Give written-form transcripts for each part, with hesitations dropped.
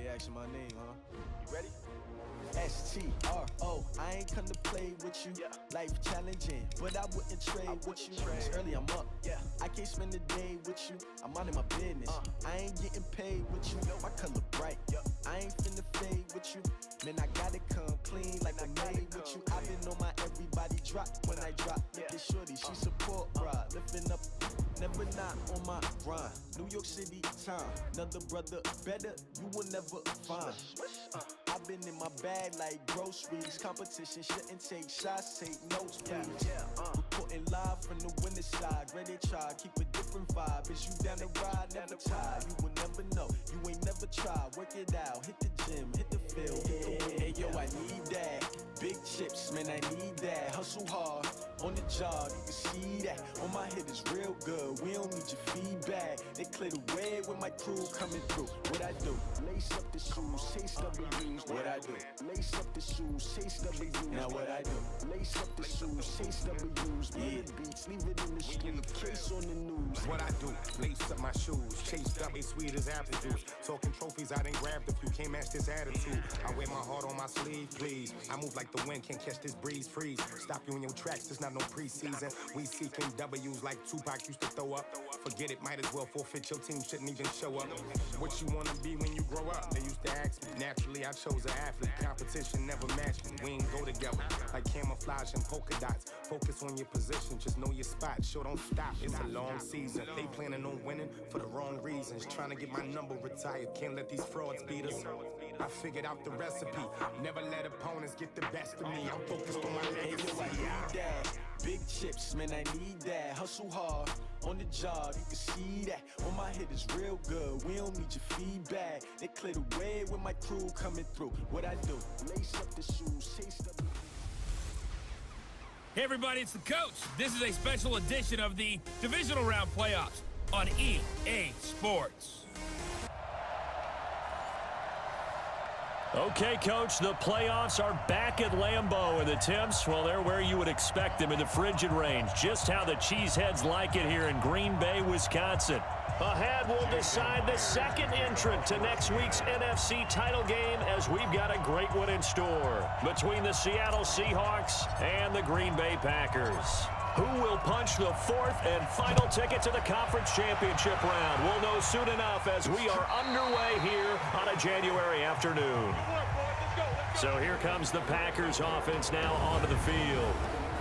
They asking my name, huh? You ready? S-T-R-O, I ain't come to play with you. Yeah. Life challenging, but I wouldn't trade with you. It's early, I'm up. Yeah. I can't spend the day with you. I'm minding my business. I ain't getting paid with you. My color bright. I ain't finna fade with you. Man, I gotta come clean like I'm made with you. I've been on my everybody drop when I drop. Look at shorty, she support, bruh. Lifting up, never not on my grind. New York City time, another brother better, you will never find. I've been in my bag like groceries. Competition shouldn't take shots, take notes, please. Reporting live from the winning side. Ready to try, keep a different vibe. Is you down the ride, never tired. You will never know, you ain't never tried. Work it out, hit the gym, hit the field, hit the win. Hey yo, I need that. Big chips, man, I need that. Hustle hard, on the job, you can see that. On my hit is real good, we don't need your feedback. They clear the way with my crew coming through. What I do? Lace up the shoes, chase W's. What I do? Lace up the shoes, chase W's. Now what I do? Lace up the shoes, chase W's. Murder beats, leave it in the street, case on the news. What I do? Lace up my shoes, chase W, sweet as apple juice. Talking trophies, I done grabbed a few, can't match this attitude. I wear my heart on my sleeve, please. I move like the wind, can't catch this breeze, freeze. Stop you in your tracks, there's not no preseason. We seeking W's like Tupac used to throw up. Forget it, might as well forfeit, your team shouldn't even show up. What you wanna be when you grow up? They used to ask me. Naturally, I chose an athlete. Competition never matched me. We ain't go together like camouflage and polka dots. Focus on your position, just know your spot. Sure, don't stop, it's a long season. They planning on winning for the wrong reasons. Trying to get my number retired, can't let these frauds beat us. I figured out the recipe. Never let opponents get the best of me. I'm focused on my legacy. I need that. Big chips, man, I need that. Hustle hard, on the job, you can see that. On my hit is real good, we don't need your feedback. They clear the way with my crew coming through. What I do? Lace up the shoes, chase the... Hey everybody, it's the coach. This is a special edition of the Divisional Round Playoffs on EA Sports. Okay, Coach, the playoffs are back at Lambeau, and the temps, well, they're where you would expect them in the frigid range. Just how the Cheeseheads like it here in Green Bay, Wisconsin. Ahead, we'll decide the second entrant to next week's NFC title game as we've got a great one in store between the Seattle Seahawks and the Green Bay Packers. Who will punch the fourth and final ticket to the conference championship round? We'll know soon enough as we are underway here on a January afternoon. So here comes the Packers offense now onto the field.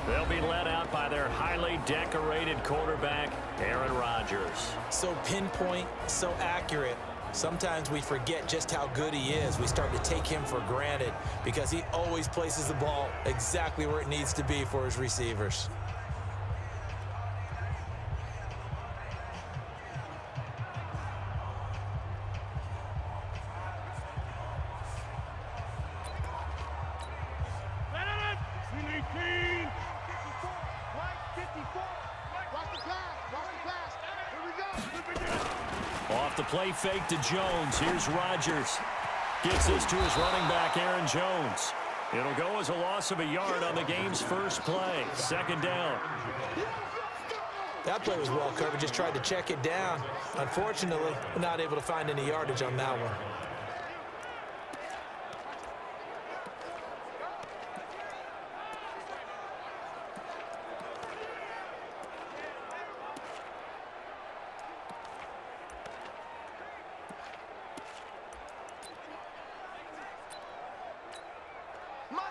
They'll be led out by their highly decorated quarterback, Aaron Rodgers. So pinpoint, so accurate. Sometimes we forget just how good he is. We start to take him for granted because he always places the ball exactly where it needs to be for his receivers. Off the play fake to Jones. Here's Rodgers. Gets this to his running back, Aaron Jones. It'll go as a loss of a yard on the game's first play. Second down. That play was well covered. Just tried to check it down. Unfortunately, not able to find any yardage on that one.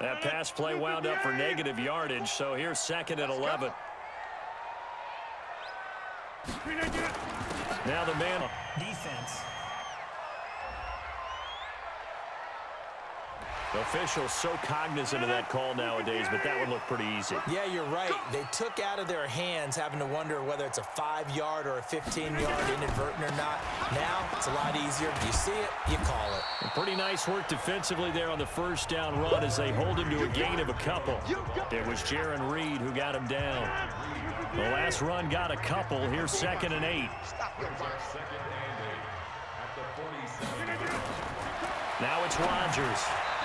That pass play wound up for negative yardage, so here's second and 11. Now the man. Defense. Officials so cognizant of that call nowadays, but that one looked pretty easy. Yeah, you're right. They took out of their hands having to wonder whether it's a 5-yard or a 15-yard inadvertent or not. Now, it's a lot easier. You see it, you call it. Pretty nice work defensively there on the first down run as they hold him to a gain of a couple. It was Jaron Reed who got him down. The last run got a couple. Here's second and 8. Now it's Rodgers.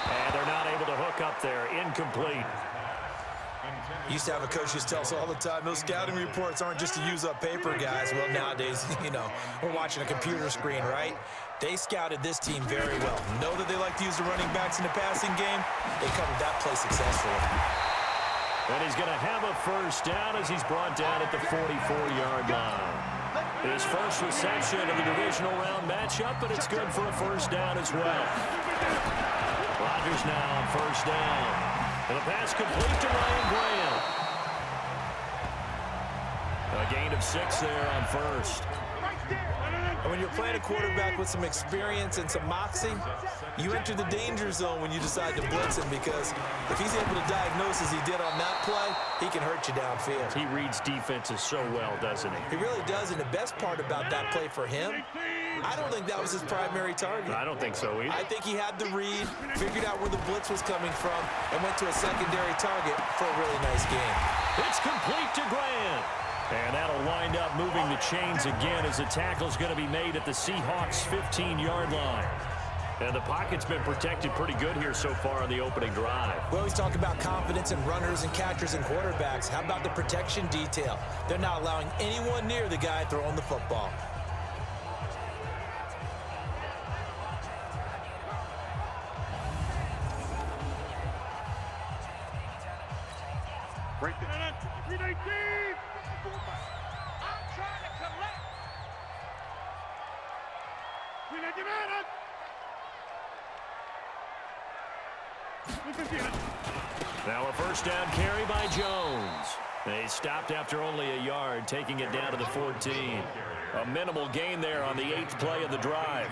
And they're not able to hook up there. Incomplete. Used to have a coach just tell us all the time, those scouting reports aren't just to use up paper, guys. Well, nowadays, you know, we're watching a computer screen, right? They scouted this team very well. Know that they like to use the running backs in the passing game. They covered that play successfully. And he's going to have a first down as he's brought down at the 44-yard line. His first reception of the divisional round matchup, but it's good for a first down as well. Rodgers now on first down. And the pass complete to Ryan Graham. A gain of 6 there on first. And when you're playing a quarterback with some experience and some moxie, you enter the danger zone when you decide to blitz him, because if he's able to diagnose as he did on that play, he can hurt you downfield. He reads defenses so well, doesn't he? He really does, and the best part about that play for him, I don't think that was his primary target. I don't think so either. I think he had the read, figured out where the blitz was coming from, and went to a secondary target for a really nice game. It's complete to Grant. And that'll wind up moving the chains again as the tackle's going to be made at the Seahawks' 15-yard line. And the pocket's been protected pretty good here so far on the opening drive. We always talk about confidence in runners and catchers and quarterbacks. How about the protection detail? They're not allowing anyone near the guy throwing the football. Break the 319. I'm trying to collect. 319. Now a first down carry by Jones. They stopped after only a yard, taking it down to the 14. A minimal gain there on the 8th play of the drive.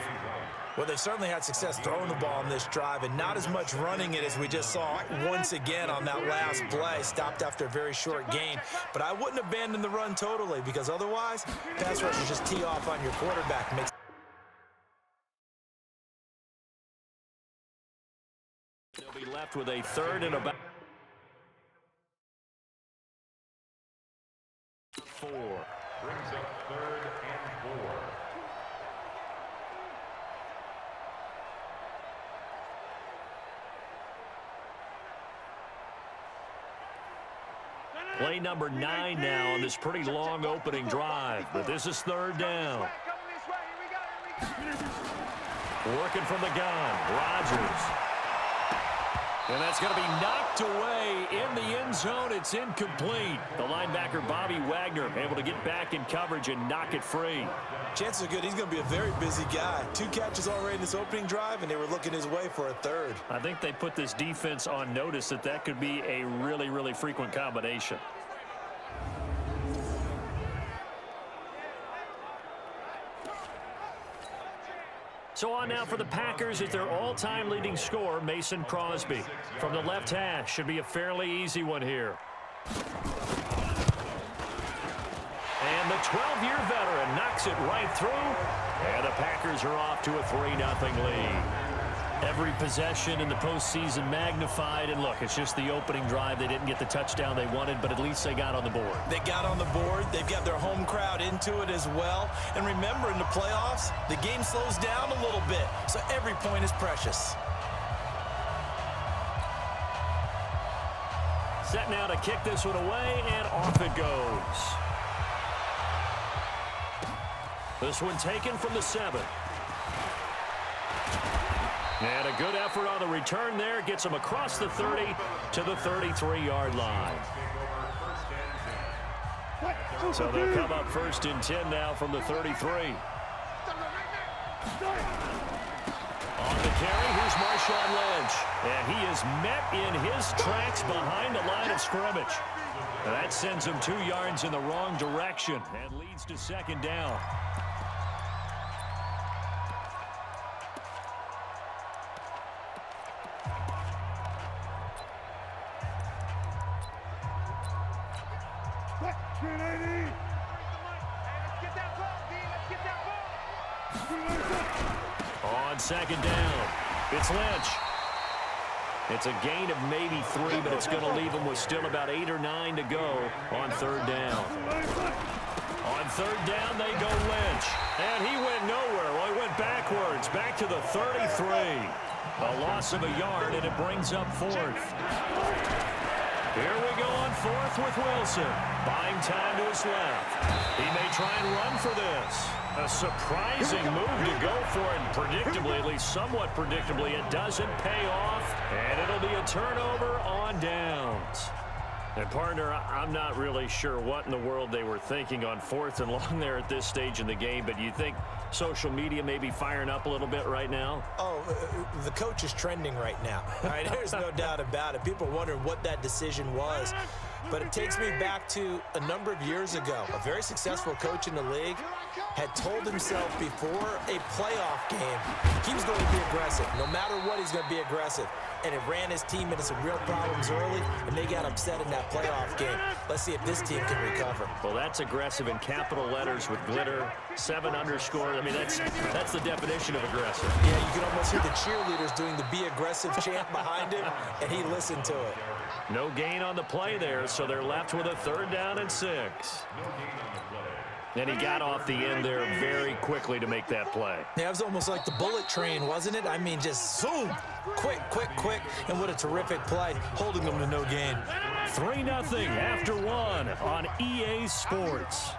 Well, they certainly had success throwing the ball on this drive, and not as much running it as we just saw once again on that last play. Stopped after a very short gain. But I wouldn't abandon the run totally, because otherwise, pass rushers just tee off on your quarterback. They'll be left with a 3rd and about 4. Brings up 3rd and 4. Play number 9 now on this pretty long opening drive, but this is 3rd down. Working from the gun, Rodgers. And that's going to be knocked away in the end zone. It's incomplete. The linebacker, Bobby Wagner, able to get back in coverage and knock it free. Chances are good he's going to be a very busy guy. 2 catches already in this opening drive, and they were looking his way for a 3rd. I think they put this defense on notice that that could be a really, really frequent combination. So on now for the Packers is their all-time leading scorer, Mason Crosby. From the left hash, should be a fairly easy one here. And the 12-year veteran knocks it right through. And the Packers are off to a 3-0 lead. Every possession in the postseason magnified. And look, it's just the opening drive. They didn't get the touchdown they wanted, but at least they got on the board. They got on the board. They've got their home crowd into it as well. And remember, in the playoffs, the game slows down a little bit, so every point is precious. Set now to kick this one away, and off it goes. This one taken from the 7. And a good effort on the return there. Gets him across the 30 to the 33-yard line. So they'll come up 1st and 10 now from the 33. On the carry, here's Marshawn Lynch. And he is met in his tracks behind the line of scrimmage. And that sends him 2 yards in the wrong direction and leads to 2nd down. On 2nd down, it's Lynch. It's a gain of maybe 3, but it's going to leave him with still about 8 or 9 to go on 3rd down. On 3rd down, they go Lynch. And he went nowhere. Well, he went backwards, back to the 33. A loss of a yard, and it brings up 4th. Here we go on 4th with Wilson. Buying time to his left. He may try and run for this. A surprising move to go for it. Predictably, at least somewhat predictably, it doesn't pay off. And it'll be a turnover on downs. And, partner, I'm not really sure what in the world they were thinking on 4th and long there at this stage in the game, but you think social media may be firing up a little bit right now? Oh, the coach is trending right now. All right, there's no doubt about it. People wondering what that decision was. But it takes me back to a number of years ago. A very successful coach in the league had told himself before a playoff game he was going to be aggressive. No matter what, he's going to be aggressive. And it ran his team into some real problems early, and they got upset in that playoff game. Let's see if this team can recover. Well, that's aggressive in capital letters with glitter, 7 underscore. I mean, that's the definition of aggressive. Yeah, you can almost hear the cheerleaders doing the be aggressive chant behind him, and he listened to it. No gain on the play there, so they're left with a 3rd down and 6. And he got off the end there very quickly to make that play. Yeah, it was almost like the bullet train, wasn't it? I mean, just zoom, quick, quick, quick, and what a terrific play, holding them to no gain. 3-0 after 1 on EA Sports.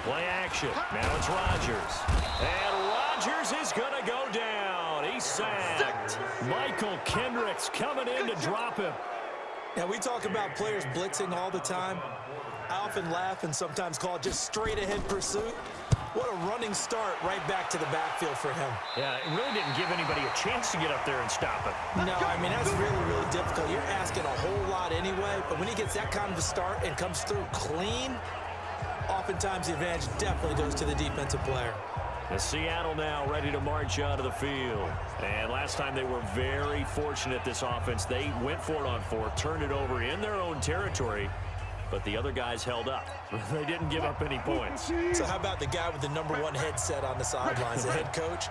Play action. Now it's Rodgers. And Rodgers is going to go down. He's sacked. Michael Kendricks coming in to drop him. Now, we talk about players blitzing all the time. I often laugh and sometimes call it just straight-ahead pursuit. What a running start right back to the backfield for him. Yeah, it really didn't give anybody a chance to get up there and stop it. No, I mean, that's really, really difficult. You're asking a whole lot anyway, but when he gets that kind of a start and comes through clean, oftentimes the advantage definitely goes to the defensive player. And Seattle now ready to march out of the field. And last time they were very fortunate, this offense. They went for it on 4th, turned it over in their own territory, but the other guys held up. They didn't give up any points. So how about the guy with the #1 headset on the sidelines, the head coach?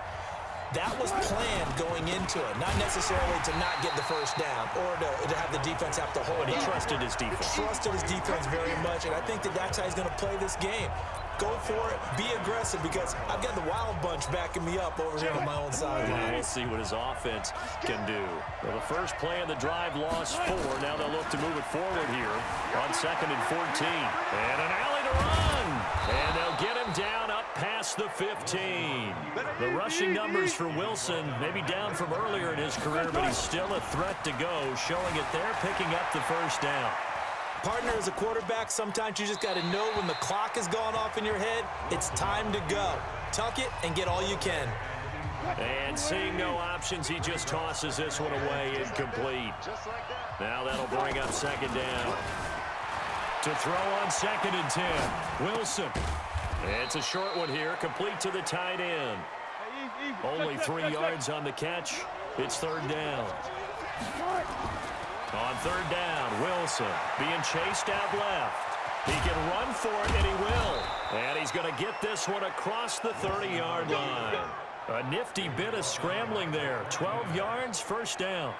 That was planned going into it, not necessarily to not get the first down or to have the defense have to hold it. He trusted his defense. Trusted his defense very much, and I think that's how he's going to play this game. Go for it, be aggressive, because I've got the wild bunch backing me up over here on my own sideline. We'll see what his offense can do. Well, the first play of the drive lost 4. Now they'll look to move it forward here on 2nd and 14. And an alley to run. And they'll get him down up past the 15. The rushing numbers for Wilson maybe down from earlier in his career, but he's still a threat to go, showing it there, picking up the first down. Partner, as a quarterback, sometimes you just got to know when the clock has gone off in your head, it's time to go. Tuck it and get all you can. And seeing no options, he just tosses this one away, incomplete. Now that'll bring up 2nd down. To throw on 2nd and 10, Wilson. It's a short one here, complete to the tight end. Only 3 yards on the catch. It's 3rd down. On 3rd down, Wilson being chased out left. He can run for it, and he will. And he's going to get this one across the 30-yard line. A nifty bit of scrambling there. 12 yards, 1st down.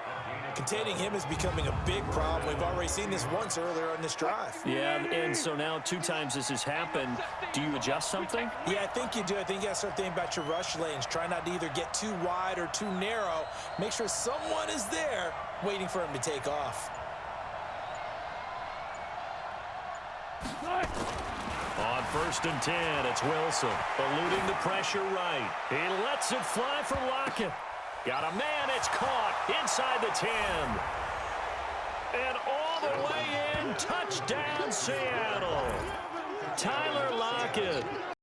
Containing him is becoming a big problem. We've already seen this once earlier on this drive. Yeah, and so now 2 times this has happened. Do you adjust something? Yeah, I think you do. I think you got to start thinking about your rush lanes. Try not to either get too wide or too narrow. Make sure someone is there waiting for him to take off. On 1st and 10, it's Wilson, eluding the pressure right. He lets it fly for Lockett. Got a man, it's caught inside the 10. And all the way in, touchdown Seattle. Tyler